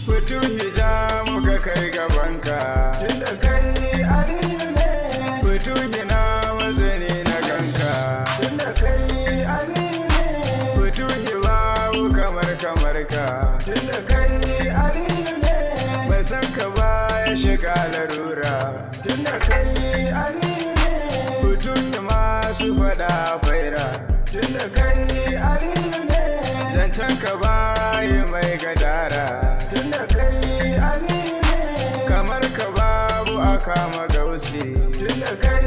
Fito hijamu ka kai gabanka, tunda kai aliyune. Fito hina wazani na ganka, tunda kai aliyune. Fito hibawu kamar ka, tunda kai aliyune. Bai san ka ba ya shiga larura, tunda kai aliyune. Fito hima su faɗa faira, tunda kai aliyune. Zancen ka ba yi mai gadara, tunda kai aliyune. Kamar ka babu a kama gausi, tunda kai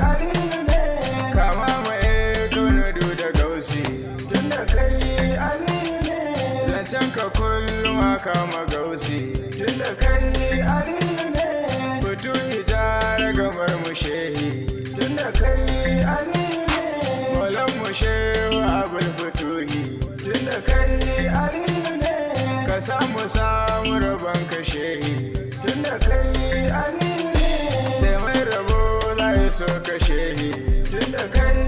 aliyune. Kama mai kaunudu da gausi, tunda kai aliyune. Zancen ka kullum a kama gausi, tunda kai aliyune. Fito hijara gamar mu shehi, tunda kai aliyune. Molan mu shehu abul fituhi, tunda kai aliyune. Ka samu rabon ka shehi, tunda kai aliyune. Sai mai rabo za ya so ka shehi, tunda kai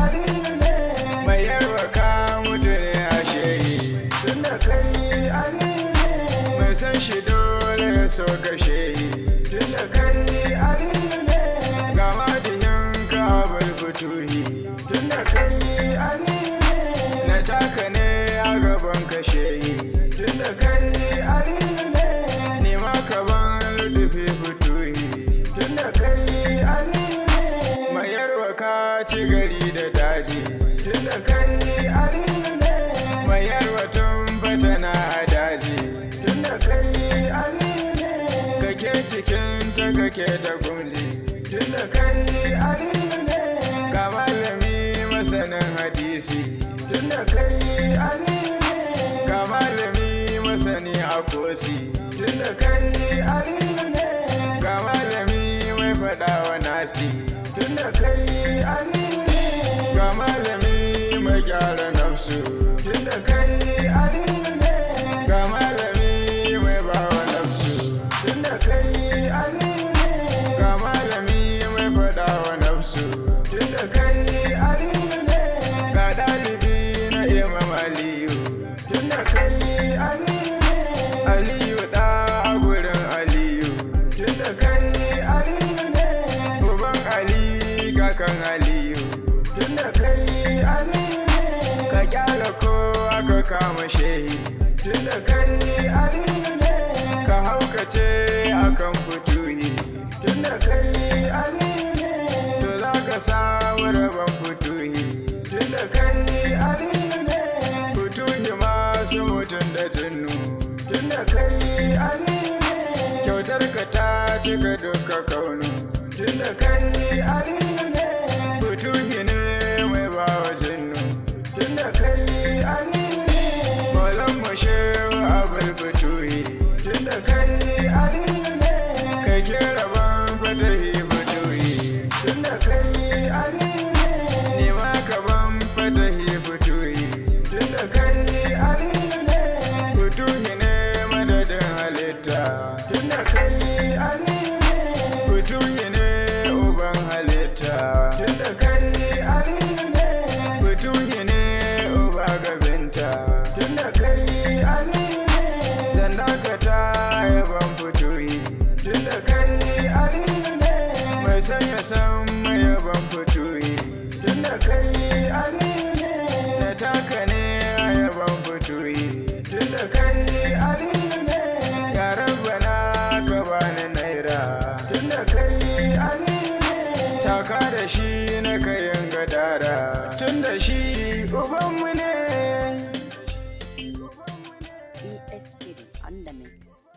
aliyune. Mai yarwa ka mutu ne a shehi, tunda kai aliyune. Mai san shi dole ya so ka shehi, tunda kai aliyune. Ga madihin ka abul fituhi, tunda kai aliyune. Nataka ne a gaban ka shehi, tunda kai aliyune. Nima ka ban ludufi fituhi, tunda kai aliyune. Mai yarwa ka ci gari da daji, tunda kai aliyune. Mai yarwa tun fatana a daji, tunda kai aliyune. Kake cikin ta kake da gumji, tunda kai aliyune. Ga malami masanin hadisi, tunda kai aliyune. Ga malami masani a kosi, tunda kai aliyune. Ga malami mai faɗa wa nasi, tunda kai aliyune. Ga malami mai gyara nafsu, tunda kai aliyune. Ga malami mai bawa nafsu, tunda kai aliyune. Ga malami mai faɗa wa nafsu, tunda kai aliyune. Ga ɗalibi na Imam Aliyu, tunda kai aliyune. Aliyu ɗa a gurin Aliyu, tunda kai aliyune. Uban Ali kakan Aliyu, tunda kai aliyune. Ka kyala ko aka kama shehi, tunda kai aliyune. Ka haukace akan fituhi, tunda kai aliyune. To za ka samu rabon fituhi, tunda kai aliyune. Fituhi masu mutum da jinnu, tunda kai aliyune. Kyautar ka ta cika duka kaunu, tunda kai aliyune. Fituhi ne mai bawa jinnu, tunda kai aliyune. Molan mu shehu abul fituhi, tunda kai aliyune. Kai kera ban fatahi fituhi, tunda kai aliyune. Nima ka ban fatahi fituhi, tunda kai aliyune. Fituhi ne madadin halitta, tunda kai aliyune. Fituhi ne uban halitta, tunda kai aliyune. Fituhi ne uba gabinta, tunda kai aliyune. Dan dakata yaban fituhi, tunda kai aliyune. Mai san ya san mai yaban fituhi, tunda kai aliyune. Nataka ne a yaban fituhi, tunda kai aliyune. Ya rabbana ka bani naira, tunda kai aliyune. Taka da shi na kayan gadara, tunda shi ubanmu ne. ESPD on the mix.